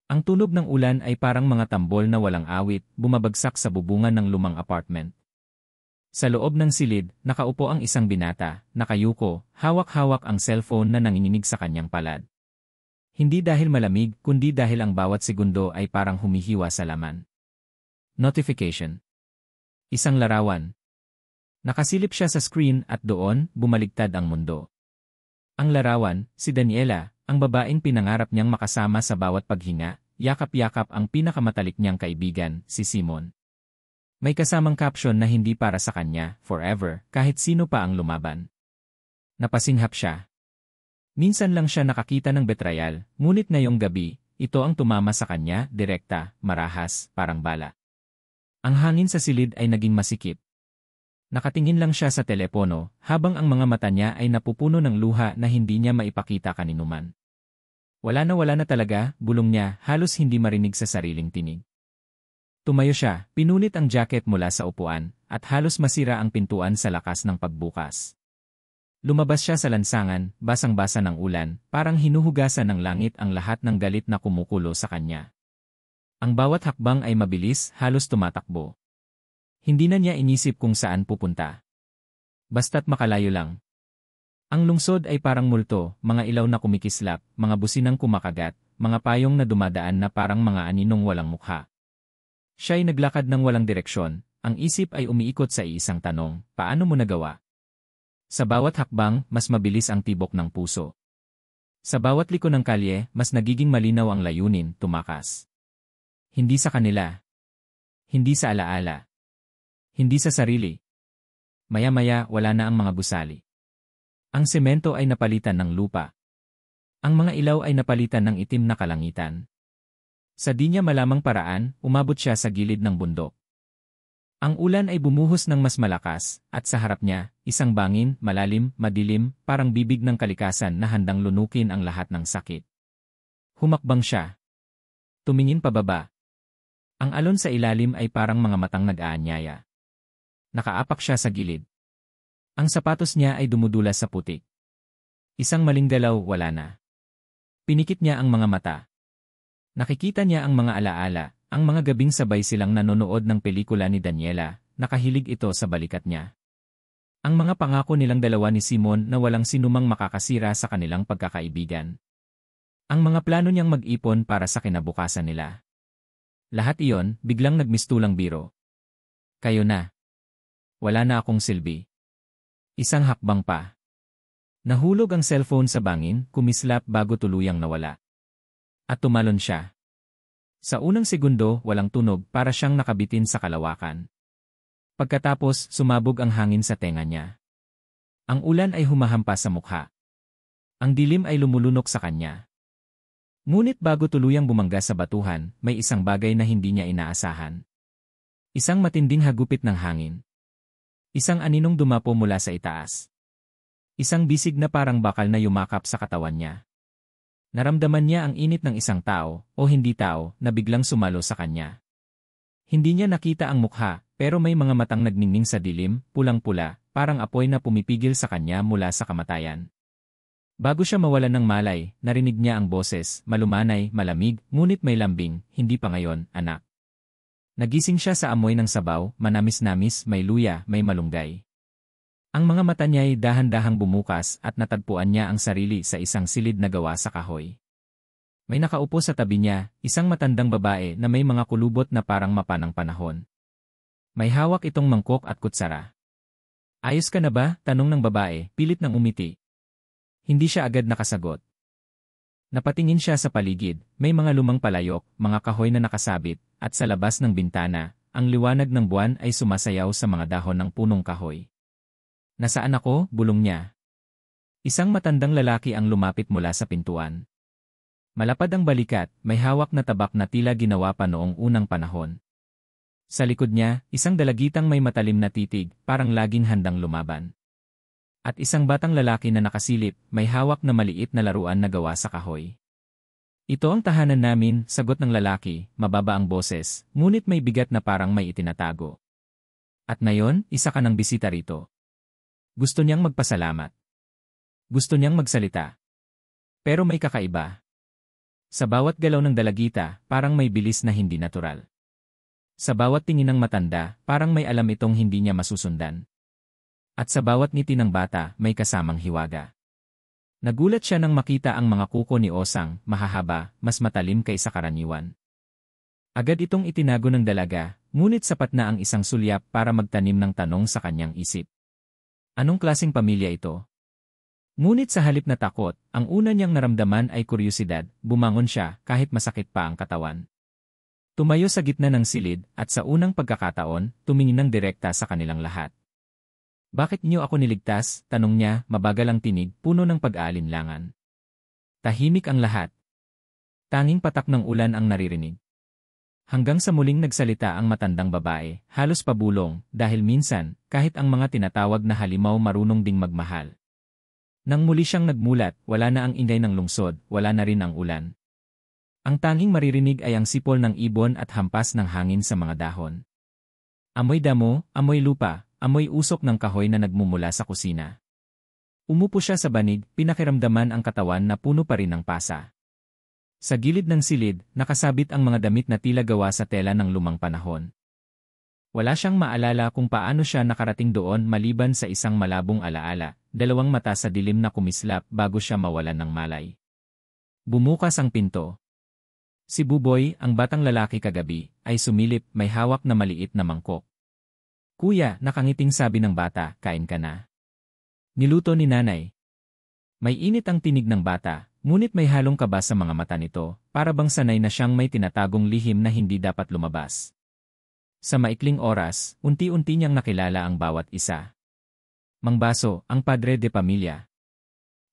Ang tunog ng ulan ay parang mga tambol na walang awit, bumabagsak sa bubungan ng lumang apartment. Sa loob ng silid, nakaupo ang isang binata, nakayuko, hawak-hawak ang cellphone na nanginginig sa kanyang palad. Hindi dahil malamig, kundi dahil ang bawat segundo ay parang humihiwa sa laman. Notification. Isang larawan. Nakasilip siya sa screen at doon, bumaligtad ang mundo. Ang larawan, si Daniela, ang babaeng pinangarap niyang makasama sa bawat paghinga, yakap-yakap ang pinakamatalik niyang kaibigan, si Simon. May kasamang caption na hindi para sa kanya, forever, kahit sino pa ang lumaban. Napasinghap siya. Minsan lang siya nakakita ng betrayal, ngunit ngayong gabi, ito ang tumama sa kanya, direkta, marahas, parang bala. Ang hangin sa silid ay naging masikip. Nakatingin lang siya sa telepono, habang ang mga mata niya ay napupuno ng luha na hindi niya maipakita kaninuman. Wala na talaga, bulong niya, halos hindi marinig sa sariling tinig. Tumayo siya, pinunit ang jacket mula sa upuan, at halos masira ang pintuan sa lakas ng pagbukas. Lumabas siya sa lansangan, basang-basa ng ulan, parang hinuhugasan ng langit ang lahat ng galit na kumukulo sa kanya. Ang bawat hakbang ay mabilis, halos tumatakbo. Hindi na niya inisip kung saan pupunta. Basta't makalayo lang. Ang lungsod ay parang multo, mga ilaw na kumikislap, mga businang kumakagat, mga payong na dumadaan na parang mga aninong walang mukha. Siya'y naglakad ng walang direksyon, ang isip ay umiikot sa iisang tanong, paano mo nagawa? Sa bawat hakbang, mas mabilis ang tibok ng puso. Sa bawat liko ng kalye, mas nagiging malinaw ang layunin, tumakas. Hindi sa kanila. Hindi sa alaala. Hindi sa sarili. Maya-maya, wala na ang mga gusali. Ang semento ay napalitan ng lupa. Ang mga ilaw ay napalitan ng itim na kalangitan. Sa di niya malamang paraan, umabot siya sa gilid ng bundok. Ang ulan ay bumuhos ng mas malakas, at sa harap niya, isang bangin, malalim, madilim, parang bibig ng kalikasan na handang lunukin ang lahat ng sakit. Humakbang siya. Tumingin pababa. Ang alon sa ilalim ay parang mga matang nag-aanyaya. Nakaapak siya sa gilid. Ang sapatos niya ay dumudulas sa putik. Isang maling galaw, wala na. Pinikit niya ang mga mata. Nakikita niya ang mga alaala, ang mga gabing sabay silang nanonood ng pelikula ni Daniela, nakahilig ito sa balikat niya. Ang mga pangako nilang dalawa ni Simon na walang sinumang makakasira sa kanilang pagkakaibigan. Ang mga plano niyang mag-ipon para sa kinabukasan nila. Lahat iyon, biglang nagmistulang biro. Kayo na. Wala na akong silbi. Isang hakbang pa. Nahulog ang cellphone sa bangin, kumislap bago tuluyang nawala. At tumalon siya. Sa unang segundo, walang tunog para siyang nakabitin sa kalawakan. Pagkatapos, sumabog ang hangin sa tenga niya. Ang ulan ay humahampas sa mukha. Ang dilim ay lumulunok sa kanya. Ngunit bago tuluyang bumangga sa batuhan, may isang bagay na hindi niya inaasahan. Isang matinding hagupit ng hangin. Isang aninong dumapo mula sa itaas. Isang bisig na parang bakal na yumakap sa katawan niya. Naramdaman niya ang init ng isang tao, o hindi tao, na biglang sumalo sa kanya. Hindi niya nakita ang mukha, pero may mga matang nagningning sa dilim, pulang-pula, parang apoy na pumipigil sa kanya mula sa kamatayan. Bago siya mawalan ng malay, narinig niya ang boses, malumanay, malamig, ngunit may lambing, hindi pa ngayon, anak. Nagising siya sa amoy ng sabaw, manamis-namis, may luya, may malunggay. Ang mga mata niya ay dahan-dahang bumukas at natagpuan niya ang sarili sa isang silid na gawa sa kahoy. May nakaupo sa tabi niya, isang matandang babae na may mga kulubot na parang mapa ng panahon. May hawak itong mangkok at kutsara. Ayos ka na ba? Tanong ng babae, pilit ng umiti. Hindi siya agad nakasagot. Napatingin siya sa paligid, may mga lumang palayok, mga kahoy na nakasabit, at sa labas ng bintana, ang liwanag ng buwan ay sumasayaw sa mga dahon ng punong kahoy. Nasaan ako? Bulong niya. Isang matandang lalaki ang lumapit mula sa pintuan. Malapad ang balikat, may hawak na tabak na tila ginawa pa noong unang panahon. Sa likod niya, isang dalagitang may matalim na titig, parang laging handang lumaban. At isang batang lalaki na nakasilip, may hawak na maliit na laruan na gawa sa kahoy. Ito ang tahanan namin, sagot ng lalaki, mababa ang boses, ngunit may bigat na parang may itinatago. At ngayon, isa ka ng bisita rito. Gusto niyang magpasalamat. Gusto niyang magsalita. Pero may kakaiba. Sa bawat galaw ng dalagita, parang may bilis na hindi natural. Sa bawat tingin ng matanda, parang may alam itong hindi niya masusundan. At sa bawat ngiti ng bata, may kasamang hiwaga. Nagulat siya nang makita ang mga kuko ni Osang, mahahaba, mas matalim kaysa karaniwan. Agad itong itinago ng dalaga, ngunit sapat na ang isang sulyap para magtanim ng tanong sa kanyang isip. Anong klaseng pamilya ito? Ngunit sa halip na takot, ang una niyang naramdaman ay kuryusidad, bumangon siya kahit masakit pa ang katawan. Tumayo sa gitna ng silid at sa unang pagkakataon, tumingin ng direkta sa kanilang lahat. Bakit niyo ako niligtas? Tanong niya, mabagal ang tinig, puno ng pag-aalinlangan. Tahimik ang lahat. Tanging patak ng ulan ang naririnig. Hanggang sa muling nagsalita ang matandang babae, halos pabulong, dahil minsan, kahit ang mga tinatawag na halimaw marunong ding magmahal. Nang muli siyang nagmulat, wala na ang ingay ng lungsod, wala na rin ang ulan. Ang tanging maririnig ay ang sipol ng ibon at hampas ng hangin sa mga dahon. Amoy damo, amoy lupa, amoy usok ng kahoy na nagmumula sa kusina. Umupo siya sa banig, pinakiramdaman ang katawan na puno pa rin ng pasa. Sa gilid ng silid, nakasabit ang mga damit na tila gawa sa tela ng lumang panahon. Wala siyang maalala kung paano siya nakarating doon maliban sa isang malabong alaala, dalawang mata sa dilim na kumislap bago siya mawalan ng malay. Bumukas ang pinto. Si Buboy, ang batang lalaki kagabi, ay sumilip, may hawak na maliit na mangkok. Kuya, nakangiting sabi ng bata, kain ka na. Niluto ni nanay. May init ang tinig ng bata, ngunit may halong kaba sa mga mata nito, para bang sanay na siyang may tinatagong lihim na hindi dapat lumabas. Sa maikling oras, unti-unti niyang nakilala ang bawat isa. Mang Baso, ang padre de pamilya.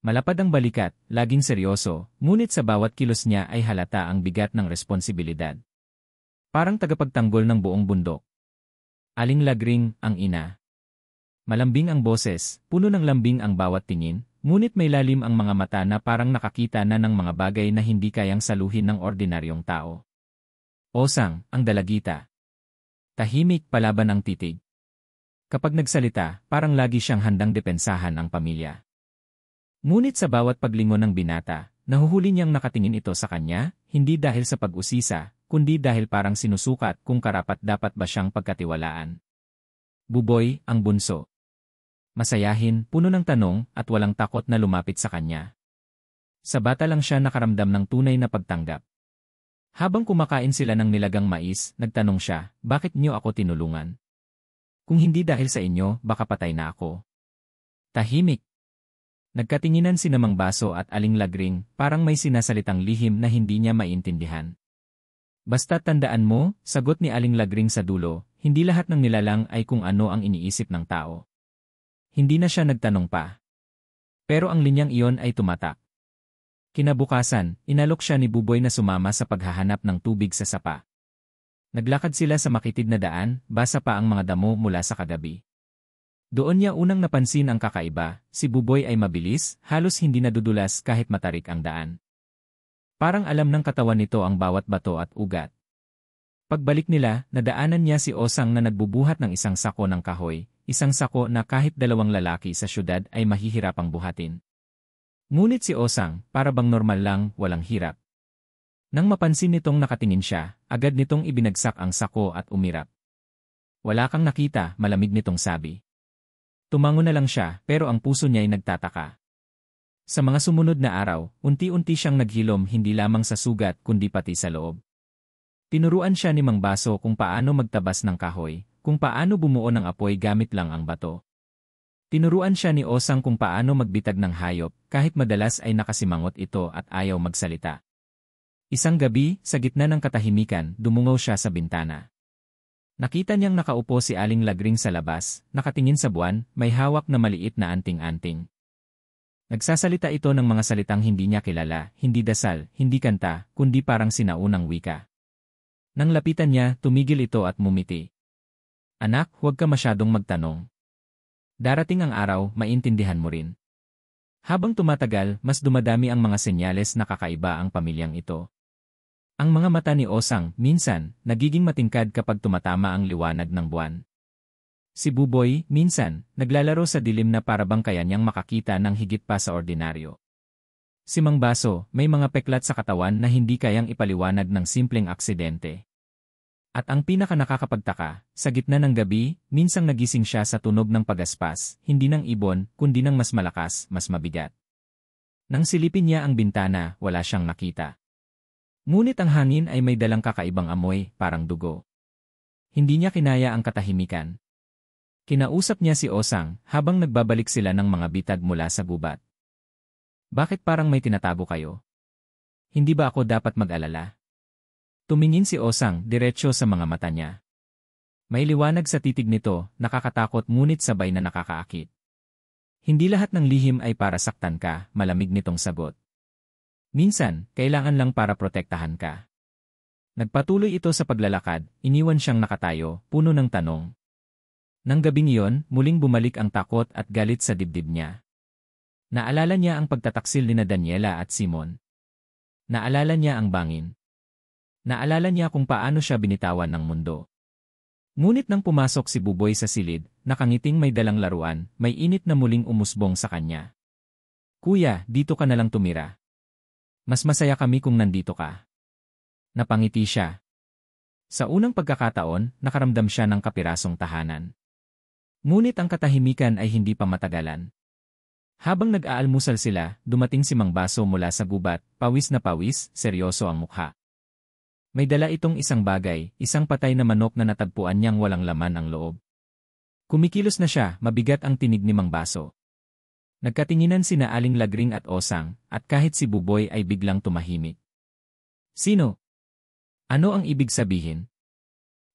Malapad ang balikat, laging seryoso, ngunit sa bawat kilos niya ay halata ang bigat ng responsibilidad. Parang tagapagtanggol ng buong bundok. Aling Lagring, ang ina. Malambing ang boses, puno ng lambing ang bawat tingin, ngunit may lalim ang mga mata na parang nakakita na ng mga bagay na hindi kayang saluhin ng ordinaryong tao. Osang, ang dalagita. Tahimik, palaban ang titig. Kapag nagsalita, parang lagi siyang handang depensahan ang pamilya. Ngunit sa bawat paglingon ng binata, nahuhuli niyang nakatingin ito sa kanya, hindi dahil sa pag-usisa, kundi dahil parang sinusukat kung karapat-dapat ba siyang pagkatiwalaan. Buboy, ang bunso. Masayahin, puno ng tanong, at walang takot na lumapit sa kanya. Sa bata lang siya nakaramdam ng tunay na pagtanggap. Habang kumakain sila ng nilagang mais, nagtanong siya, bakit niyo ako tinulungan? Kung hindi dahil sa inyo, baka patay na ako. Tahimik. Nagkatinginan si Mang Baso at Aling Lagring, parang may sinasalitang lihim na hindi niya maintindihan. Basta tandaan mo, sagot ni Aling Lagring sa dulo, hindi lahat ng nilalang ay kung ano ang iniisip ng tao. Hindi na siya nagtanong pa. Pero ang linyang iyon ay tumatak. Kinabukasan, inalok siya ni Buboy na sumama sa paghahanap ng tubig sa sapa. Naglakad sila sa makitid na daan, basa pa ang mga damo mula sa kagabi. Doon niya unang napansin ang kakaiba, si Buboy ay mabilis, halos hindi nadudulas kahit matarik ang daan. Parang alam ng katawan nito ang bawat bato at ugat. Pagbalik nila, nadaanan niya si Osang na nagbubuhat ng isang sako ng kahoy, isang sako na kahit dalawang lalaki sa syudad ay mahihirapang buhatin. Ngunit si Osang, para bang normal lang, walang hirap. Nang mapansin nitong nakatingin siya, agad nitong ibinagsak ang sako at umirap. Wala kang nakita, malamig nitong sabi. Tumango na lang siya, pero ang puso niya ay nagtataka. Sa mga sumunod na araw, unti-unti siyang naghilom hindi lamang sa sugat kundi pati sa loob. Tinuruan siya ni Mang Baso kung paano magtabas ng kahoy, kung paano bumuo ng apoy gamit lang ang bato. Tinuruan siya ni Osang kung paano magbitag ng hayop, kahit madalas ay nakasimangot ito at ayaw magsalita. Isang gabi, sa gitna ng katahimikan, dumungaw siya sa bintana. Nakita niyang nakaupo si Aling Lagring sa labas, nakatingin sa buwan, may hawak na maliit na anting-anting. Nagsasalita ito ng mga salitang hindi niya kilala, hindi dasal, hindi kanta, kundi parang sinaunang wika. Nang lapitan niya, tumigil ito at mumiti. Anak, huwag ka masyadong magtanong. Darating ang araw, maintindihan mo rin. Habang tumatagal, mas dumadami ang mga senyales na kakaiba ang pamilyang ito. Ang mga mata ni Osang, minsan, nagiging matingkad kapag tumatama ang liwanag ng buwan. Si Buboy, minsan, naglalaro sa dilim na parabang kaya niyang makakita ng higit pa sa ordinaryo. Si Mang Baso, may mga peklat sa katawan na hindi kayang ipaliwanag ng simpleng aksidente. At ang pinaka nakakapagtaka, sa gitna ng gabi, minsang nagising siya sa tunog ng pagaspas, hindi ng ibon, kundi ng mas malakas, mas mabigat. Nang silipin niya ang bintana, wala siyang nakita. Ngunit ang hangin ay may dalang kakaibang amoy, parang dugo. Hindi niya kinaya ang katahimikan. Kinausap niya si Osang habang nagbabalik sila ng mga bitag mula sa gubat. Bakit parang may tinatago kayo? Hindi ba ako dapat mag-alala? Tumingin si Osang diretsyo sa mga mata niya. May liwanag sa titig nito, nakakatakot ngunit sabay na nakakaakit. Hindi lahat ng lihim ay para saktan ka, malamig nitong sagot. Minsan, kailangan lang para protektahan ka. Nagpatuloy ito sa paglalakad, iniwan siyang nakatayo, puno ng tanong. Nang gabing iyon, muling bumalik ang takot at galit sa dibdib niya. Naalala niya ang pagtataksil ni Daniela at Simon. Naalala niya ang bangin. Naalala niya kung paano siya binitawan ng mundo. Ngunit nang pumasok si Buboy sa silid, nakangiting may dalang laruan, may init na muling umusbong sa kanya. Kuya, dito ka na lang tumira. Mas masaya kami kung nandito ka. Napangiti siya. Sa unang pagkakataon, nakaramdam siya ng kapirasong tahanan. Ngunit ang katahimikan ay hindi pa matagalan. Habang nag-aalmusal sila, dumating si Mang Baso mula sa gubat, pawis na pawis, seryoso ang mukha. May dala itong isang bagay, isang patay na manok na natagpuan niyang walang laman ang loob. Kumikilos na siya, mabigat ang tinig ni Mang Baso. Nagkatinginan sina Aling Lagring at Osang, at kahit si Buboy ay biglang tumahimik. Sino? Ano ang ibig sabihin?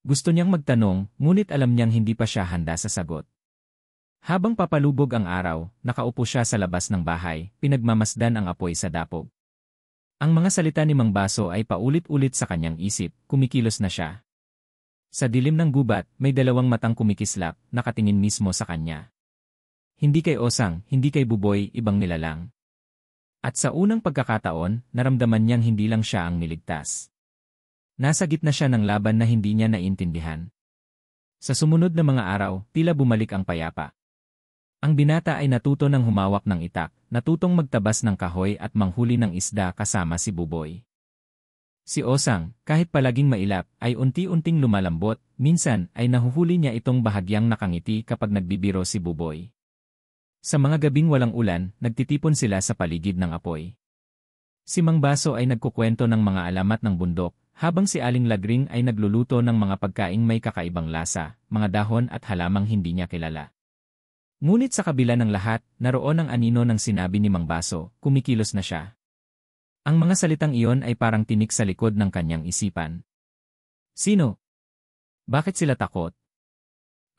Gusto niyang magtanong, ngunit alam niyang hindi pa siya handa sa sagot. Habang papalubog ang araw, nakaupo siya sa labas ng bahay, pinagmamasdan ang apoy sa dapog. Ang mga salita ni Mang Baso ay paulit-ulit sa kanyang isip, kumikilos na siya. Sa dilim ng gubat, may dalawang matang kumikislap, nakatingin mismo sa kanya. Hindi kay Osang, hindi kay Buboy, ibang nilalang. At sa unang pagkakataon, naramdaman niyang hindi lang siya ang niligtas. Nasa gitna siya ng laban na hindi niya naintindihan. Sa sumunod na mga araw, tila bumalik ang payapa. Ang binata ay natuto ng humawak ng itak, natutong magtabas ng kahoy at manghuli ng isda kasama si Buboy. Si Osang, kahit palaging mailap, ay unti-unting lumalambot, minsan ay nahuhuli niya itong bahagyang nakangiti kapag nagbibiro si Buboy. Sa mga gabing walang ulan, nagtitipon sila sa paligid ng apoy. Si Mang Baso ay nagkukwento ng mga alamat ng bundok, habang si Aling Lagring ay nagluluto ng mga pagkaing may kakaibang lasa, mga dahon at halamang hindi niya kilala. Ngunit sa kabila ng lahat, naroon ang anino ng sinabi ni Mang Baso, kumikilos na siya. Ang mga salitang iyon ay parang tinik sa likod ng kanyang isipan. Sino? Bakit sila takot?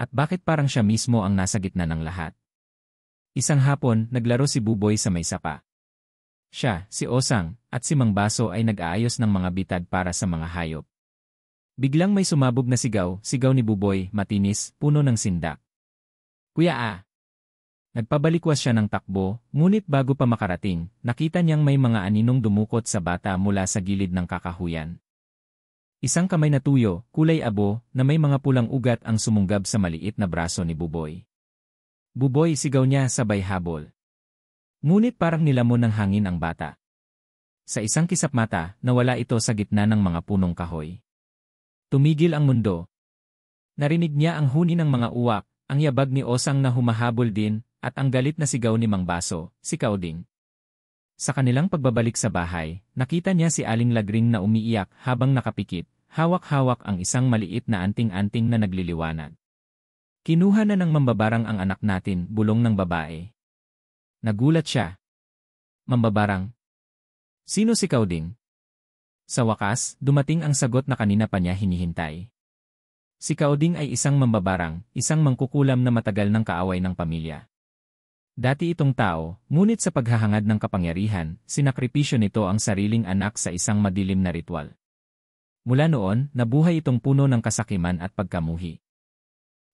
At bakit parang siya mismo ang nasa gitna ng lahat? Isang hapon, naglaro si Buboy sa may sapa. Siya, si Osang, at si Mang Baso ay nag-aayos ng mga bitad para sa mga hayop. Biglang may sumabog na sigaw, sigaw ni Buboy, matinis, puno ng sindak. Kuya. Nagpabalikwas siya ng takbo, ngunit bago pa makarating, nakita niyang may mga aninong dumukot sa bata mula sa gilid ng kakahuyan. Isang kamay na tuyo, kulay abo, na may mga pulang ugat ang sumunggab sa maliit na braso ni Buboy. Buboy, sigaw niya sabay habol. Ngunit parang nilamon ng hangin ang bata. Sa isang kisap mata, nawala ito sa gitna ng mga punong kahoy. Tumigil ang mundo. Narinig niya ang huni ng mga uwak, ang yabag ni Osang na humahabol din, at ang galit na sigaw ni Mang Baso, si Kauding. Sa kanilang pagbabalik sa bahay, nakita niya si Aling Lagring na umiiyak habang nakapikit, hawak-hawak ang isang maliit na anting-anting na nagliliwanag. Kinuha na ng mambabarang ang anak natin, bulong ng babae. Nagulat siya. Mambabarang? Sino si Kauding? Sa wakas, dumating ang sagot na kanina pa niya hinihintay. Si Kauding ay isang mambabarang, isang mangkukulam na matagal ng kaaway ng pamilya. Dati itong tao, ngunit sa paghahangad ng kapangyarihan, sinakripisyo nito ang sariling anak sa isang madilim na ritual. Mula noon, nabuhay itong puno ng kasakiman at pagkamuhi.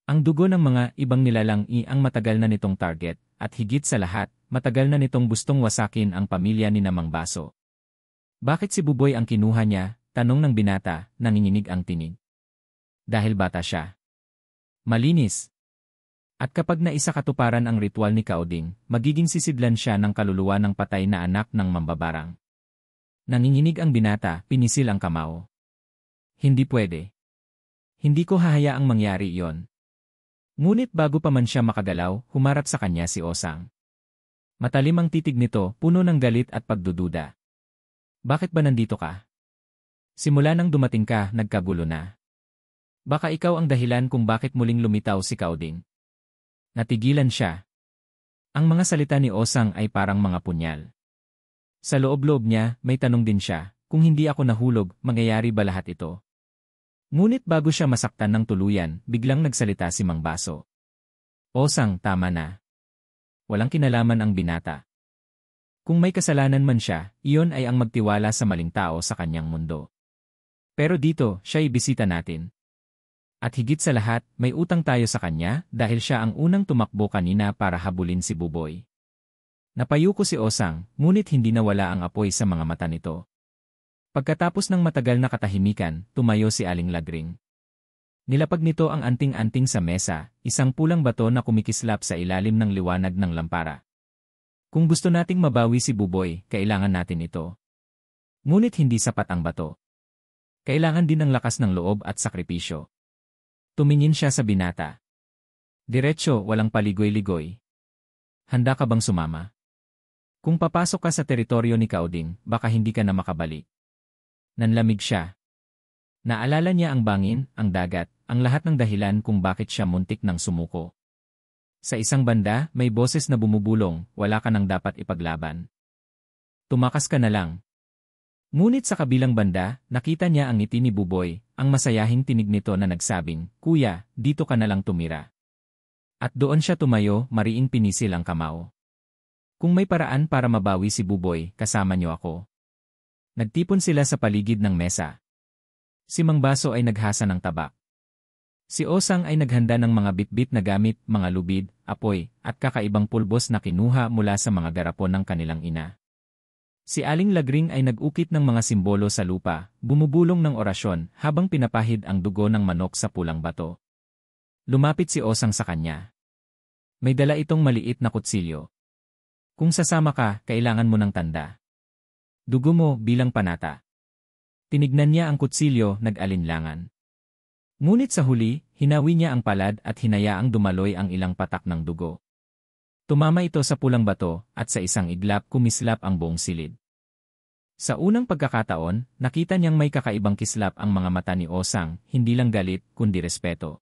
Ang dugo ng mga ibang nilalang ang matagal na nitong target, at higit sa lahat, matagal na nitong gustong wasakin ang pamilya ni Mang Baso. Bakit si Buboy ang kinuha niya? Tanong ng binata, nanginginig ang tinig. Dahil bata siya. Malinis. At kapag naisakatuparan ang ritual ni Kaoding, magiging sisidlan siya ng kaluluwa ng patay na anak ng mambabarang. Nanginginig ang binata, pinisil ang kamao. Hindi pwede. Hindi ko hahayaang mangyari iyon. Ngunit bago pa man siya makagalaw, humarap sa kanya si Osang. Matalim ang titig nito, puno ng galit at pagdududa. Bakit ba nandito ka? Simula nang dumating ka, nagkagulo na. Baka ikaw ang dahilan kung bakit muling lumitaw si Kaoding. Natigilan siya. Ang mga salita ni Osang ay parang mga punyal. Sa loob-loob niya, may tanong din siya, kung hindi ako nahulog, mangyayari ba lahat ito? Ngunit bago siya masaktan ng tuluyan, biglang nagsalita si Mang Baso. Osang, tama na. Walang kinalaman ang binata. Kung may kasalanan man siya, iyon ay ang magtiwala sa maling tao sa kanyang mundo. Pero dito, siya'y bisita natin. At higit sa lahat, may utang tayo sa kanya dahil siya ang unang tumakbo kanina para habulin si Buboy. Napayuko si Osang, ngunit hindi nawala ang apoy sa mga mata nito. Pagkatapos ng matagal na katahimikan, tumayo si Aling Lagring. Nilapag nito ang anting-anting sa mesa, isang pulang bato na kumikislap sa ilalim ng liwanag ng lampara. Kung gusto nating mabawi si Buboy, kailangan natin ito. Ngunit hindi sapat ang bato. Kailangan din ng lakas ng loob at sakripisyo. Tumingin siya sa binata. Diretso, walang paligoy-ligoy. Handa ka bang sumama? Kung papasok ka sa teritoryo ni Kaoding, baka hindi ka na makabalik. Nanlamig siya. Naalala niya ang bangin, ang dagat, ang lahat ng dahilan kung bakit siya muntik ng sumuko. Sa isang banda, may boses na bumubulong, wala ka nang dapat ipaglaban. Tumakas ka na lang. Ngunit sa kabilang banda, nakita niya ang ngiti ni Buboy, ang masayahing tinig nito na nagsabing, Kuya, dito ka na lang tumira. At doon siya tumayo, mariing pinisil ang kamao. Kung may paraan para mabawi si Buboy, kasama niyo ako. Nagtipon sila sa paligid ng mesa. Si Mang Baso ay naghasa ng tabak. Si Osang ay naghanda ng mga bitbit na gamit, mga lubid, apoy, at kakaibang pulbos na kinuha mula sa mga garapon ng kanilang ina. Si Aling Lagring ay nag-ukit ng mga simbolo sa lupa, bumubulong ng orasyon habang pinapahid ang dugo ng manok sa pulang bato. Lumapit si Osang sa kanya. May dala itong maliit na kutsilyo. Kung sasama ka, kailangan mo ng tanda. Dugo mo bilang panata. Tinignan niya ang kutsilyo, nag-alinlangan. Ngunit sa huli, hinawi niya ang palad at hinayaang dumaloy ang ilang patak ng dugo. Tumama ito sa pulang bato at sa isang iglap kumislap ang buong silid. Sa unang pagkakataon, nakita niyang may kakaibang kislap ang mga mata ni Osang, hindi lang galit kundi respeto.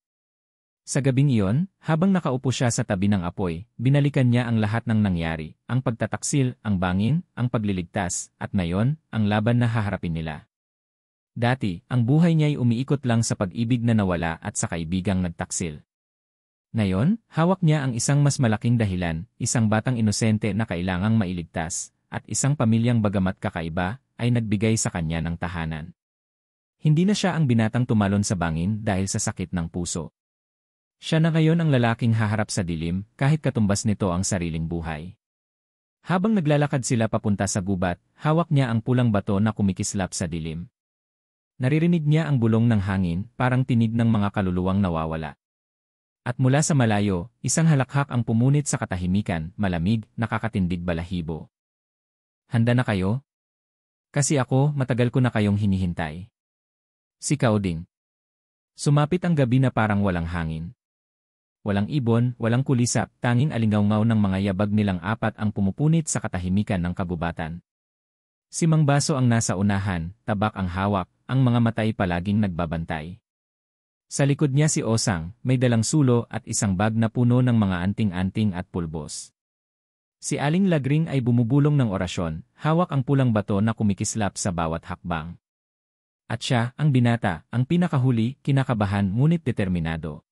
Sa gabing iyon, habang nakaupo siya sa tabi ng apoy, binalikan niya ang lahat ng nangyari, ang pagtataksil, ang bangin, ang pagliligtas, at ngayon, ang laban na haharapin nila. Dati, ang buhay niya ay umiikot lang sa pag-ibig na nawala at sa kaibigang nagtaksil. Ngayon, hawak niya ang isang mas malaking dahilan, isang batang inosente na kailangang mailigtas, at isang pamilyang bagamat kakaiba, ay nagbigay sa kanya ng tahanan. Hindi na siya ang binatang tumalon sa bangin dahil sa sakit ng puso. Siya na ngayon ang lalaking haharap sa dilim, kahit katumbas nito ang sariling buhay. Habang naglalakad sila papunta sa gubat, hawak niya ang pulang bato na kumikislap sa dilim. Naririnig niya ang bulong ng hangin, parang tinig ng mga kaluluwang nawawala. At mula sa malayo, isang halakhak ang pumunit sa katahimikan, malamig, nakakatindig balahibo. Handa na kayo? Kasi ako, matagal ko na kayong hinihintay. Si Kaoding. Sumapit ang gabi na parang walang hangin. Walang ibon, walang kulisap, tanging alingawngaw ng mga yabag nilang apat ang pumupunit sa katahimikan ng kagubatan. Si Mang Baso ang nasa unahan, tabak ang hawak, ang mga matay palaging nagbabantay. Sa likod niya si Osang, may dalang sulo at isang bag na puno ng mga anting-anting at pulbos. Si Aling Lagring ay bumubulong ng orasyon, hawak ang pulang bato na kumikislap sa bawat hakbang. At siya, ang binata, ang pinakahuli, kinakabahan ngunit determinado.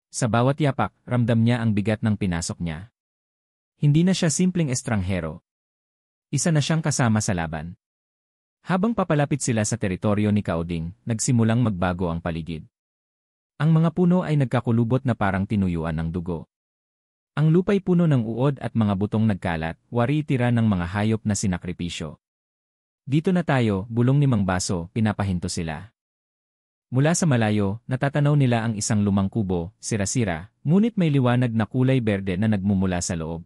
Sa bawat yapak, ramdam niya ang bigat ng pinasok niya. Hindi na siya simpleng estranghero. Isa na siyang kasama sa laban. Habang papalapit sila sa teritoryo ni Kaoding, nagsimulang magbago ang paligid. Ang mga puno ay nagkakulubot na parang tinuyuan ng dugo. Ang lupa'y puno ng uod at mga butong nagkalat, wari tira ng mga hayop na sinakripisyo. Dito na tayo, bulong ni Mang Baso, pinapahinto sila. Mula sa malayo, natatanaw nila ang isang lumang kubo, sira-sira, ngunit may liwanag na kulay berde na nagmumula sa loob.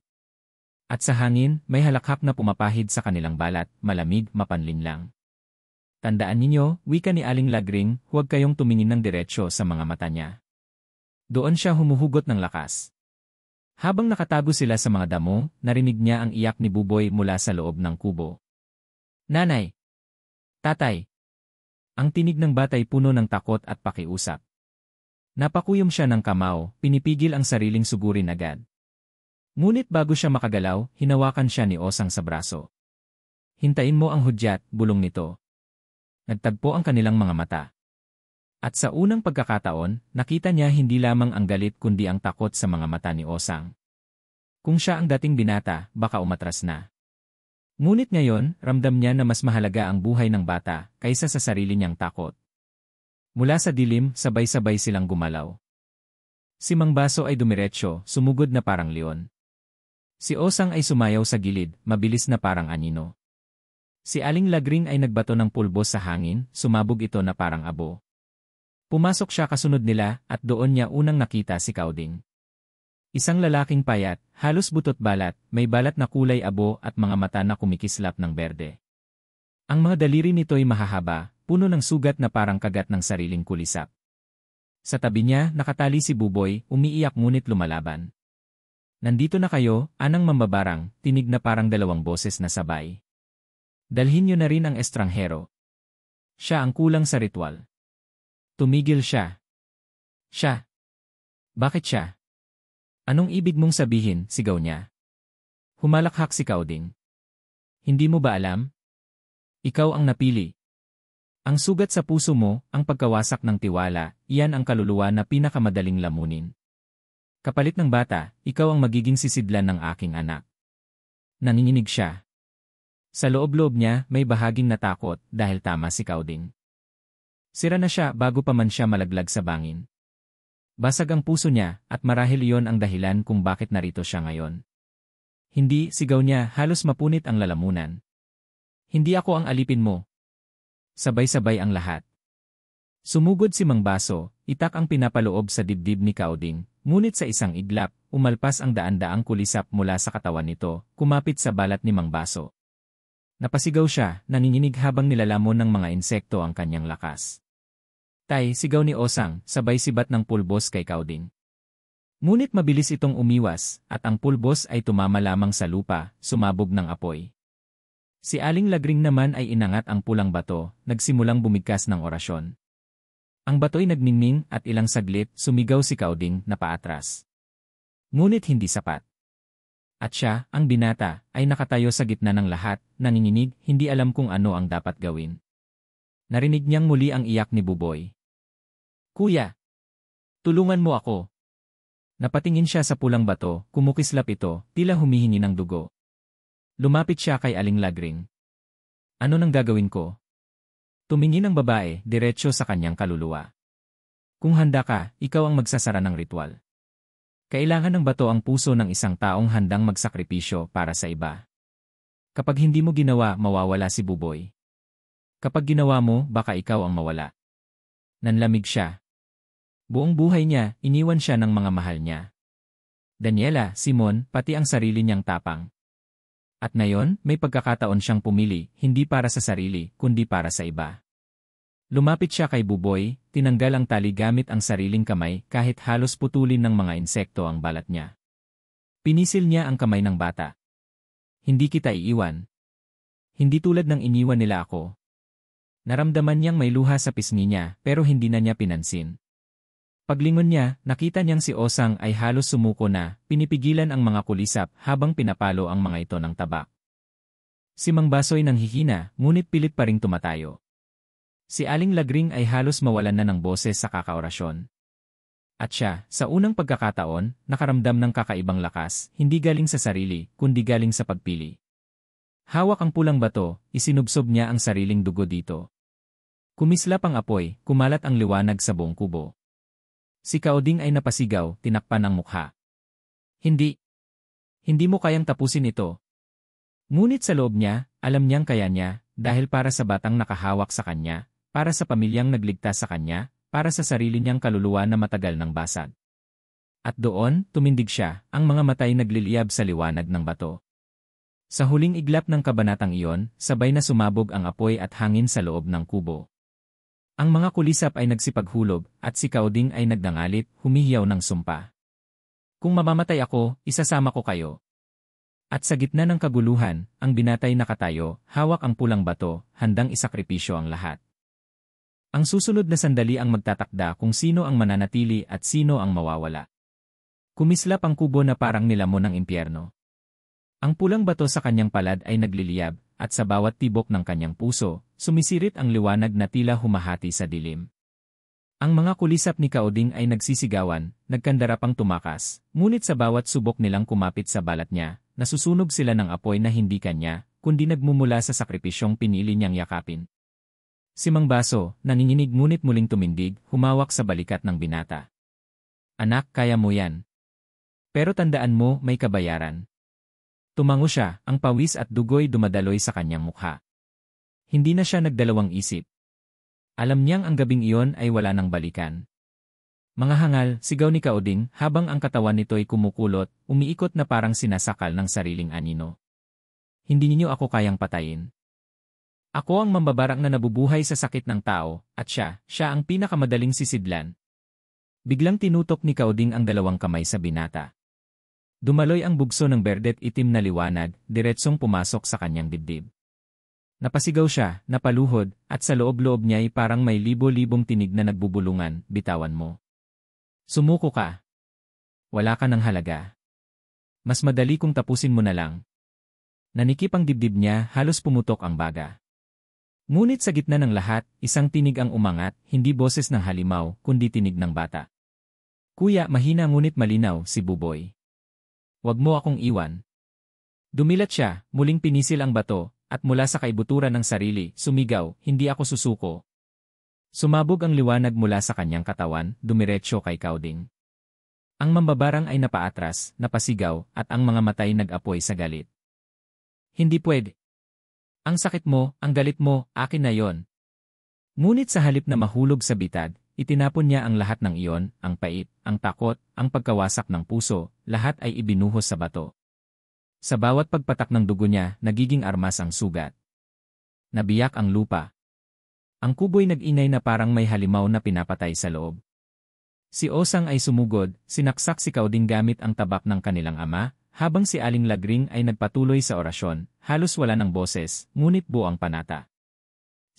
At sa hangin, may halakhak na pumapahid sa kanilang balat, malamig, mapanlinlang. Tandaan ninyo, wika ni Aling Lagring, huwag kayong tumingin ng diretsyo sa mga mata niya. Doon siya humuhugot ng lakas. Habang nakatago sila sa mga damo, narinig niya ang iyak ni Buboy mula sa loob ng kubo. Nanay! Tatay! Ang tinig ng batay puno ng takot at pakiusap. Napakuyom siya ng kamao, pinipigil ang sariling sugurin agad. Ngunit bago siya makagalaw, hinawakan siya ni Osang sa braso. Hintayin mo ang hudyat, bulong nito. Nagtagpo ang kanilang mga mata. At sa unang pagkakataon, nakita niya hindi lamang ang galit kundi ang takot sa mga mata ni Osang. Kung siya ang dating binata, baka umatras na. Ngunit ngayon, ramdam niya na mas mahalaga ang buhay ng bata kaysa sa sarili niyang takot. Mula sa dilim, sabay-sabay silang gumalaw. Si Mang Baso ay dumiretso, sumugod na parang leon. Si Osang ay sumayaw sa gilid, mabilis na parang anino. Si Aling Lagring ay nagbato ng pulbos sa hangin, sumabog ito na parang abo. Pumasok siya kasunod nila at doon niya unang nakita si Kauding. Isang lalaking payat, halos butot balat, may balat na kulay abo at mga mata na kumikislap ng berde. Ang mga daliri nito'y mahahaba, puno ng sugat na parang kagat ng sariling kulisap. Sa tabi niya, nakatali si Buboy, umiiyak ngunit lumalaban. Nandito na kayo, anang mambabarang, tinig na parang dalawang boses na sabay. Dalhin niyo na rin ang estranghero. Siya ang kulang sa ritual. Tumigil siya. Siya. Bakit siya? Anong ibig mong sabihin, sigaw niya. Humalakhak si Kauding. Hindi mo ba alam? Ikaw ang napili. Ang sugat sa puso mo, ang pagkawasak ng tiwala, iyan ang kaluluwa na pinakamadaling lamunin. Kapalit ng bata, ikaw ang magiging sisidlan ng aking anak. Nanginginig siya. Sa loob-loob niya, may bahaging natakot dahil tama si Kauding. Sira na siya bago pa man siya malaglag sa bangin. Basag ang puso niya at marahil iyon ang dahilan kung bakit narito siya ngayon. Hindi, sigaw niya, halos mapunit ang lalamunan. Hindi ako ang alipin mo. Sabay-sabay ang lahat. Sumugod si Mang Baso, itak ang pinapaloob sa dibdib ni Kauding, ngunit sa isang iglap, umalpas ang daan-daang kulisap mula sa katawan nito, kumapit sa balat ni Mang Baso. Napasigaw siya, nanginginig habang nilalamon ng mga insekto ang kanyang lakas. Tay, sigaw ni Osang, sabay sibat ng pulbos kay Kauding. Ngunit mabilis itong umiwas, at ang pulbos ay tumama lamang sa lupa, sumabog ng apoy. Si Aling Lagring naman ay inangat ang pulang bato, nagsimulang bumigkas ng orasyon. Ang bato'y nagningning at ilang saglit, sumigaw si Kauding na paatras. Ngunit hindi sapat. At siya, ang binata, ay nakatayo sa gitna ng lahat, nanginginig, hindi alam kung ano ang dapat gawin. Narinig niyang muli ang iyak ni Buboy. Kuya! Tulungan mo ako! Napatingin siya sa pulang bato, kumukislap ito, tila humihingi ng dugo. Lumapit siya kay Aling Lagring. Ano nang gagawin ko? Tumingin ang babae, diretsyo sa kanyang kaluluwa. Kung handa ka, ikaw ang magsasara ng ritual. Kailangan ng bato ang puso ng isang taong handang magsakripisyo para sa iba. Kapag hindi mo ginawa, mawawala si Buboy. Kapag ginawa mo, baka ikaw ang mawala. Nanlamig siya. Buong buhay niya, iniwan siya ng mga mahal niya. Daniela, Simon, pati ang sarili niyang tapang. At ngayon, may pagkakataon siyang pumili, hindi para sa sarili, kundi para sa iba. Lumapit siya kay Buboy, tinanggal ang tali gamit ang sariling kamay kahit halos putulin ng mga insekto ang balat niya. Pinisil niya ang kamay ng bata. Hindi kita iiwan. Hindi tulad ng iniwan nila ako. Naramdaman niyang may luha sa pisngi niya pero hindi na niya pinansin. Paglingon niya, nakita niyang si Osang ay halos sumuko na, pinipigilan ang mga kulisap habang pinapalo ang mga ito ng tabak. Si Mang Baso'y nanghihina, ngunit pilit pa ring tumatayo. Si Aling Lagring ay halos mawalan na ng boses sa kakaorasyon. At siya, sa unang pagkakataon, nakaramdam ng kakaibang lakas, hindi galing sa sarili, kundi galing sa pagpili. Hawak ang pulang bato, isinubsob niya ang sariling dugo dito. Kumislap ang apoy, kumalat ang liwanag sa buong kubo. Si Kauding ay napasigaw, tinakpan ang mukha. Hindi. Hindi mo kayang tapusin ito. Ngunit sa loob niya, alam niyang kaya niya, dahil para sa batang nakahawak sa kanya, para sa pamilyang nagligtas sa kanya, para sa sarili niyang kaluluwa na matagal ng basag. At doon, tumindig siya, ang mga matay nagliliyab sa liwanag ng bato. Sa huling iglap ng kabanatang iyon, sabay na sumabog ang apoy at hangin sa loob ng kubo. Ang mga kulisap ay nagsipaghulog, at si Kauding ay nagdangalit, humihiyaw ng sumpa. Kung mamamatay ako, isasama ko kayo. At sa gitna ng kaguluhan, ang binatay nakatayo, hawak ang pulang bato, handang isakripisyo ang lahat. Ang susunod na sandali ang magtatakda kung sino ang mananatili at sino ang mawawala. Kumislap ang kubo na parang nilamon ng impyerno. Ang pulang bato sa kanyang palad ay nagliliyab, at sa bawat tibok ng kanyang puso, sumisirit ang liwanag na tila humahati sa dilim. Ang mga kulisap ni Kauding ay nagsisigawan, nagkandarapang tumakas, ngunit sa bawat subok nilang kumapit sa balat niya, nasusunog sila ng apoy na hindi kanya, kundi nagmumula sa sakripisyong pinili niyang yakapin. Si Mang Baso, nanginginig ngunit muling tumindig, humawak sa balikat ng binata. Anak, kaya mo yan. Pero tandaan mo, may kabayaran. Tumango siya, ang pawis at dugoy dumadaloy sa kanyang mukha. Hindi na siya nagdalawang isip. Alam niyang ang gabing iyon ay wala nang balikan. Mga hangal, sigaw ni Kauding habang ang katawan nito'y kumukulot, umiikot na parang sinasakal ng sariling anino. Hindi niyo ako kayang patayin. Ako ang mambabarang na nabubuhay sa sakit ng tao, at siya ang pinakamadaling sisidlan. Biglang tinutok ni Kauding ang dalawang kamay sa binata. Dumaloy ang bugso ng berdet itim na liwanag, diretsong pumasok sa kanyang dibdib. Napasigaw siya, napaluhod, at sa loob-loob niya'y parang may libo-libong tinig na nagbubulungan, bitawan mo. Sumuko ka. Wala ka ng halaga. Mas madali kung tapusin mo na lang. Nanikip ang dibdib niya, halos pumutok ang baga. Ngunit sa gitna ng lahat, isang tinig ang umangat, hindi boses ng halimaw, kundi tinig ng bata. Kuya, mahina ngunit malinaw, si Buboy. Wag mo akong iwan. Dumilat siya, muling pinisil ang bato, at mula sa kaibuturan ng sarili, sumigaw, hindi ako susuko. Sumabog ang liwanag mula sa kanyang katawan, dumiretso kay Kauding. Ang mambabarang ay napaatras, napasigaw, at ang mga matay nag-apoy sa galit. Hindi pwede. Ang sakit mo, ang galit mo, akin na yon. Ngunit sa halip na mahulog sa bitad, itinapon niya ang lahat ng iyon, ang pait, ang takot, ang pagkawasak ng puso, lahat ay ibinuhos sa bato. Sa bawat pagpatak ng dugo niya, nagiging armas ang sugat. Nabiyak ang lupa. Ang kubo'y nag-inay na parang may halimaw na pinapatay sa loob. Si Osang ay sumugod, sinaksak si Kauding gamit ang tabak ng kanilang ama, habang si Aling Lagring ay nagpatuloy sa orasyon, halos wala ng boses, ngunit buo ang panata.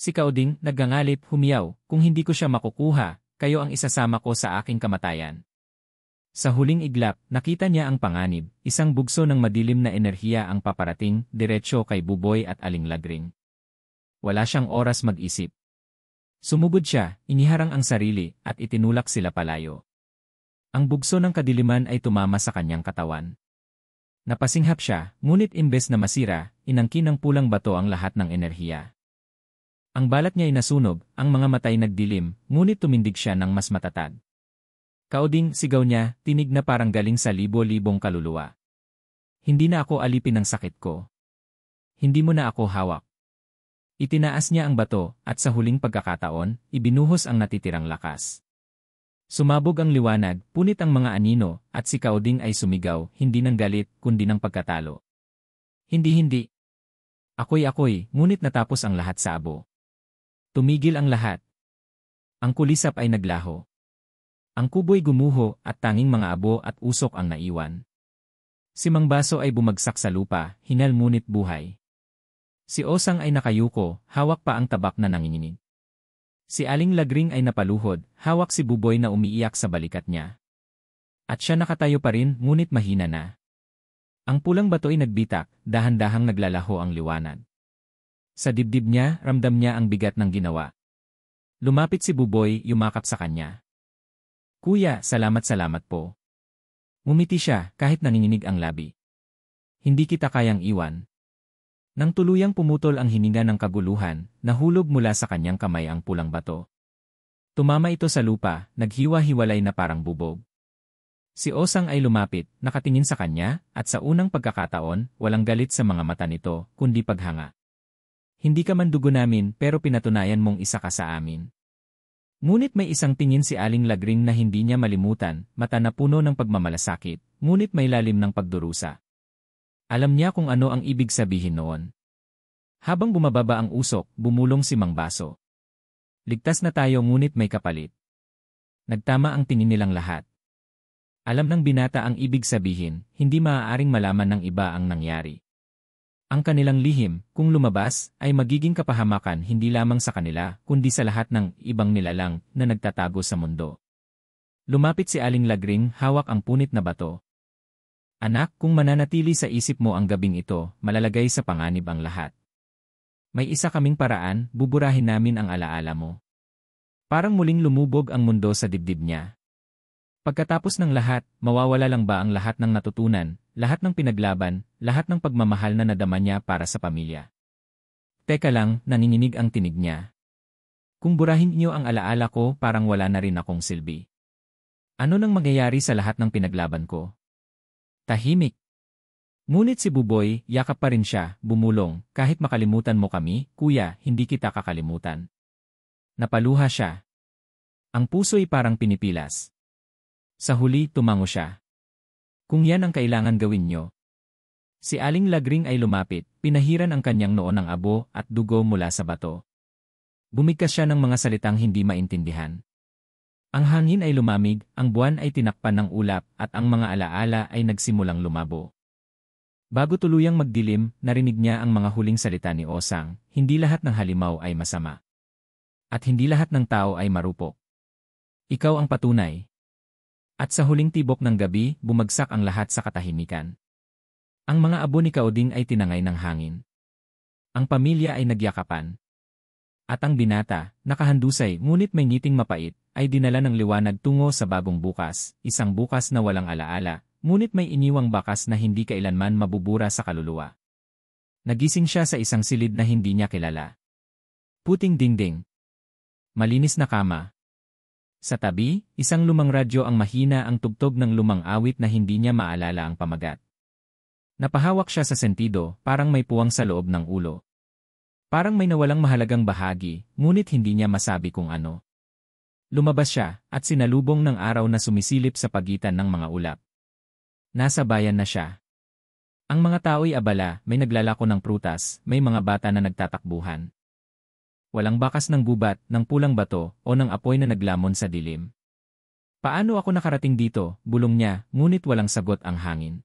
Si Kauding, naggangalit, humiyaw, kung hindi ko siya makukuha, kayo ang isasama ko sa aking kamatayan. Sa huling iglap, nakita niya ang panganib, isang bugso ng madilim na enerhiya ang paparating, diretsyo kay Buboy at Aling Lagring. Wala siyang oras mag-isip. Sumugod siya, iniharang ang sarili, at itinulak sila palayo. Ang bugso ng kadiliman ay tumama sa kanyang katawan. Napasinghap siya, ngunit imbes na masira, inangkin ng pulang bato ang lahat ng enerhiya. Ang balat niya ay nasunog, ang mga matay nagdilim, ngunit tumindig siya ng mas matatag. Kauding, sigaw niya, tinig na parang galing sa libo-libong kaluluwa. Hindi na ako alipin ng sakit ko. Hindi mo na ako hawak. Itinaas niya ang bato, at sa huling pagkakataon, ibinuhos ang natitirang lakas. Sumabog ang liwanag, punit ang mga anino, at si Kauding ay sumigaw, hindi ng galit, kundi ng pagkatalo. Hindi. Ako'y, ngunit natapos ang lahat sa abo. Tumigil ang lahat. Ang kulisap ay naglaho. Ang kubo'y gumuho at tanging mga abo at usok ang naiwan. Si Mang Baso ay bumagsak sa lupa, hinal ngunit buhay. Si Osang ay nakayuko, hawak pa ang tabak na nanginginig. Si Aling Lagring ay napaluhod, hawak si Buboy na umiiyak sa balikat niya. At siya nakatayo pa rin, ngunit mahina na. Ang pulang bato ay nagbitak, dahan-dahang naglalaho ang liwanag. Sa dibdib niya, ramdam niya ang bigat ng ginawa. Lumapit si Buboy, yumakap sa kanya. Kuya, salamat po. Ngumiti siya, kahit nanginginig ang labi. Hindi kita kayang iwan. Nang tuluyang pumutol ang hininga ng kaguluhan, nahulog mula sa kanyang kamay ang pulang bato. Tumama ito sa lupa, naghiwa-hiwalay na parang bubog. Si Osang ay lumapit, nakatingin sa kanya, at sa unang pagkakataon, walang galit sa mga mata nito, kundi paghanga. Hindi ka man dugo namin pero pinatunayan mong isa ka sa amin. Ngunit may isang tingin si Aling Lagring na hindi niya malimutan, mata na puno ng pagmamalasakit, ngunit may lalim ng pagdurusa. Alam niya kung ano ang ibig sabihin noon. Habang bumababa ang usok, bumulong si Mang Baso. Ligtas na tayo ngunit may kapalit. Nagtama ang tingin nilang lahat. Alam ng binata ang ibig sabihin, hindi maaaring malaman ng iba ang nangyari. Ang kanilang lihim, kung lumabas, ay magiging kapahamakan hindi lamang sa kanila, kundi sa lahat ng ibang nilalang na nagtatago sa mundo. Lumapit si Aling Lagring, hawak ang punit na bato. Anak, kung mananatili sa isip mo ang gabing ito, malalagay sa panganib ang lahat. May isa kaming paraan, buburahin namin ang alaala mo. Parang muling lumubog ang mundo sa dibdib niya. Pagkatapos ng lahat, mawawala lang ba ang lahat ng natutunan, lahat ng pinaglaban, lahat ng pagmamahal na nadama niya para sa pamilya? Teka lang, nanginginig ang tinig niya. Kung burahin niyo ang alaala ko, parang wala na rin akong silbi. Ano nang mangyayari sa lahat ng pinaglaban ko? Tahimik. Ngunit si Buboy, yakap pa rin siya, bumulong, kahit makalimutan mo kami, kuya, hindi kita kakalimutan. Napaluha siya. Ang puso'y parang pinipilas. Sa huli, tumango siya. Kung yan ang kailangan gawin nyo. Si Aling Lagring ay lumapit, pinahiran ang kanyang noo ng abo at dugo mula sa bato. Bumigkas siya ng mga salitang hindi maintindihan. Ang hangin ay lumamig, ang buwan ay tinakpan ng ulap at ang mga alaala ay nagsimulang lumabo. Bago tuluyang magdilim, narinig niya ang mga huling salita ni Osang, hindi lahat ng halimaw ay masama. At hindi lahat ng tao ay marupok. Ikaw ang patunay. At sa huling tibok ng gabi, bumagsak ang lahat sa katahimikan. Ang mga abo ni Kauding ay tinangay ng hangin. Ang pamilya ay nagyakapan. At ang binata, nakahandusay ngunit may ngiting mapait, ay dinala ng liwanag tungo sa bagong bukas, isang bukas na walang alaala, ngunit may iniwang bakas na hindi kailanman mabubura sa kaluluwa. Nagising siya sa isang silid na hindi niya kilala. Puting dingding. Malinis na kama. Sa tabi, isang lumang radyo ang mahina ang tugtog ng lumang awit na hindi niya maalala ang pamagat. Napahawak siya sa sentido, parang may puwang sa loob ng ulo. Parang may nawalang mahalagang bahagi, ngunit hindi niya masabi kung ano. Lumabas siya, at sinalubong ng araw na sumisilip sa pagitan ng mga ulap. Nasa bayan na siya. Ang mga tao'y abala, may naglalako ng prutas, may mga bata na nagtatakbuhan. Walang bakas ng gubat, ng pulang bato, o ng apoy na naglamon sa dilim. Paano ako nakarating dito, bulong niya, ngunit walang sagot ang hangin.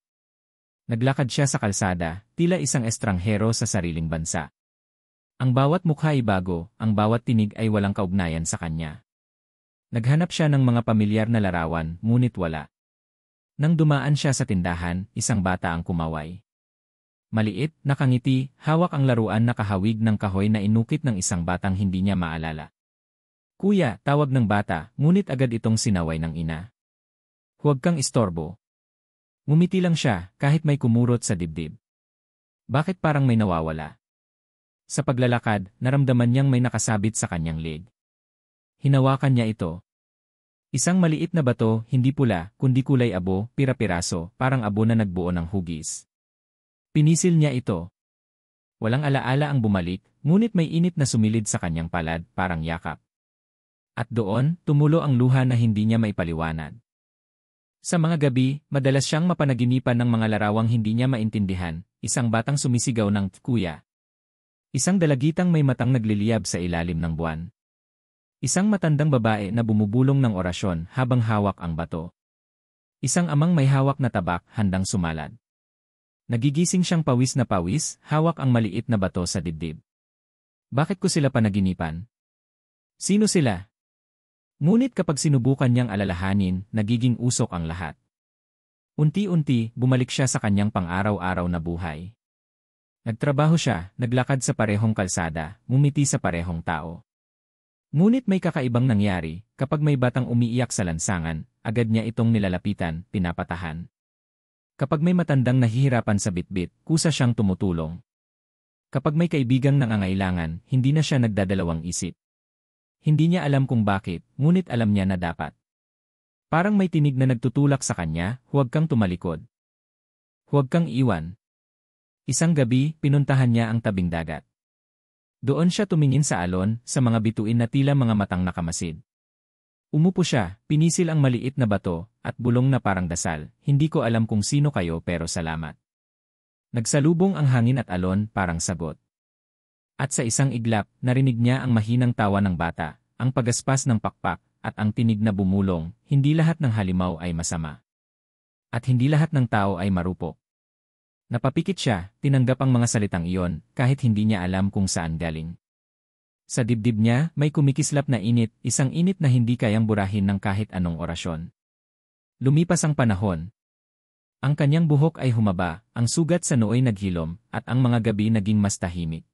Naglakad siya sa kalsada, tila isang estranghero sa sariling bansa. Ang bawat mukha ay bago, ang bawat tinig ay walang kaugnayan sa kanya. Naghanap siya ng mga pamilyar na larawan, ngunit wala. Nang dumaan siya sa tindahan, isang bata ang kumaway. Maliit, nakangiti, hawak ang laruan na kahawig ng kahoy na inukit ng isang batang hindi niya maalala. Kuya, tawag ng bata, ngunit agad itong sinaway ng ina. Huwag kang istorbo. Ngumiti lang siya, kahit may kumurot sa dibdib. Bakit parang may nawawala? Sa paglalakad, naramdaman niyang may nakasabit sa kanyang leg. Hinawakan niya ito. Isang maliit na bato, hindi pula, kundi kulay abo, pira-piraso, parang abo na nagbuo ng hugis. Pinisil niya ito. Walang alaala ang bumalik, ngunit may init na sumilid sa kanyang palad, parang yakap. At doon, tumulo ang luha na hindi niya maipaliwanag. Sa mga gabi, madalas siyang mapanaginipan ng mga larawang hindi niya maintindihan, isang batang sumisigaw ng kuya. Isang dalagitang may matang nagliliyab sa ilalim ng buwan. Isang matandang babae na bumubulong ng orasyon habang hawak ang bato. Isang amang may hawak na tabak, handang sumalad. Nagigising siyang pawis na pawis, hawak ang maliit na bato sa dibdib. Bakit ko sila panaginipan? Sino sila? Ngunit kapag sinubukan niyang alalahanin, nagiging usok ang lahat. Unti-unti, bumalik siya sa kanyang pang-araw-araw na buhay. Nagtrabaho siya, naglakad sa parehong kalsada, ngumiti sa parehong tao. Ngunit may kakaibang nangyari, kapag may batang umiiyak sa lansangan, agad niya itong nilalapitan, pinapatahan. Kapag may matandang nahihirapan sa bitbit, kusa siyang tumutulong. Kapag may kaibigang nangangailangan, hindi na siya nagdadalawang isip. Hindi niya alam kung bakit, ngunit alam niya na dapat. Parang may tinig na nagtutulak sa kanya, huwag kang tumalikod. Huwag kang iwan. Isang gabi, pinuntahan niya ang tabing dagat. Doon siya tumingin sa alon, sa mga bituin na tila mga matang nakamasid. Umupo siya, pinisil ang maliit na bato, at bulong na parang dasal, hindi ko alam kung sino kayo pero salamat. Nagsalubong ang hangin at alon parang sagot. At sa isang iglap, narinig niya ang mahinang tawa ng bata, ang pagaspas ng pakpak, at ang tinig na bumulong, hindi lahat ng halimaw ay masama. At hindi lahat ng tao ay marupok. Napapikit siya, tinanggap ang mga salitang iyon, kahit hindi niya alam kung saan galing. Sa dibdib niya, may kumikislap na init, isang init na hindi kayang burahin ng kahit anong orasyon. Lumipas ang panahon. Ang kanyang buhok ay humaba, ang sugat sa nooy naghilom, at ang mga gabi naging mas tahimik.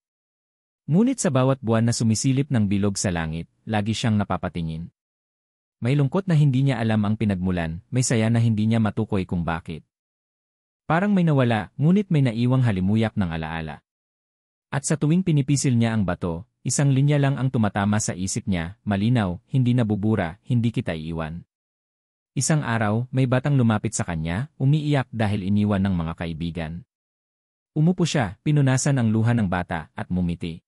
Ngunit sa bawat buwan na sumisilip ng bilog sa langit, lagi siyang napapatingin. May lungkot na hindi niya alam ang pinagmulan, may saya na hindi niya matukoy kung bakit. Parang may nawala, ngunit may naiwang halimuyak ng alaala. At sa tuwing pinipisil niya ang bato, isang linya lang ang tumatama sa isip niya, malinaw, hindi nabubura, hindi kita iiwan. Isang araw, may batang lumapit sa kanya, umiiyak dahil iniwan ng mga kaibigan. Umupo siya, pinunasan ang luha ng bata, at mumiti.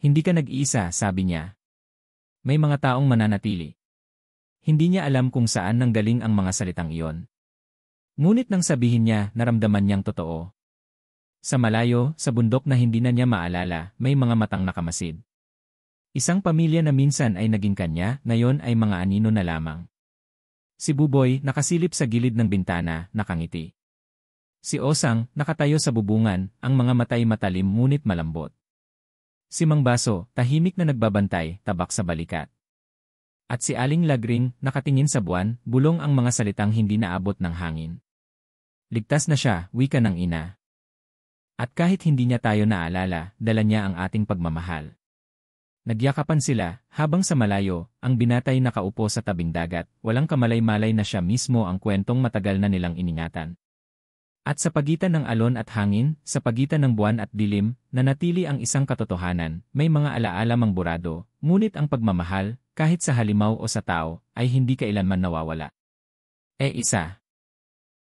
Hindi ka nag-iisa, sabi niya. May mga taong mananatili. Hindi niya alam kung saan nanggaling ang mga salitang iyon. Ngunit nang sabihin niya, naramdaman niyang totoo. Sa malayo, sa bundok na hindi na niya maalala, may mga matang nakamasid. Isang pamilya na minsan ay naging kanya, ngayon ay mga anino na lamang. Si Buboy, nakasilip sa gilid ng bintana, nakangiti. Si Osang, nakatayo sa bubungan, ang mga matay matalim ngunit malambot. Si Mang Baso, tahimik na nagbabantay, tabak sa balikat. At si Aling Lagring, nakatingin sa buwan, bulong ang mga salitang hindi naabot ng hangin. Ligtas na siya, wika ng ina. At kahit hindi niya tayo naalala, dala niya ang ating pagmamahal. Nagyakapan sila, habang sa malayo, ang binatay nakaupo sa tabing dagat, walang kamalay-malay na siya mismo ang kwentong matagal na nilang iningatan. At sa pagitan ng alon at hangin, sa pagitan ng buwan at dilim, nanatili ang isang katotohanan, may mga alaala mang burado, ngunit ang pagmamahal, kahit sa halimaw o sa tao, ay hindi kailanman nawawala. Isa.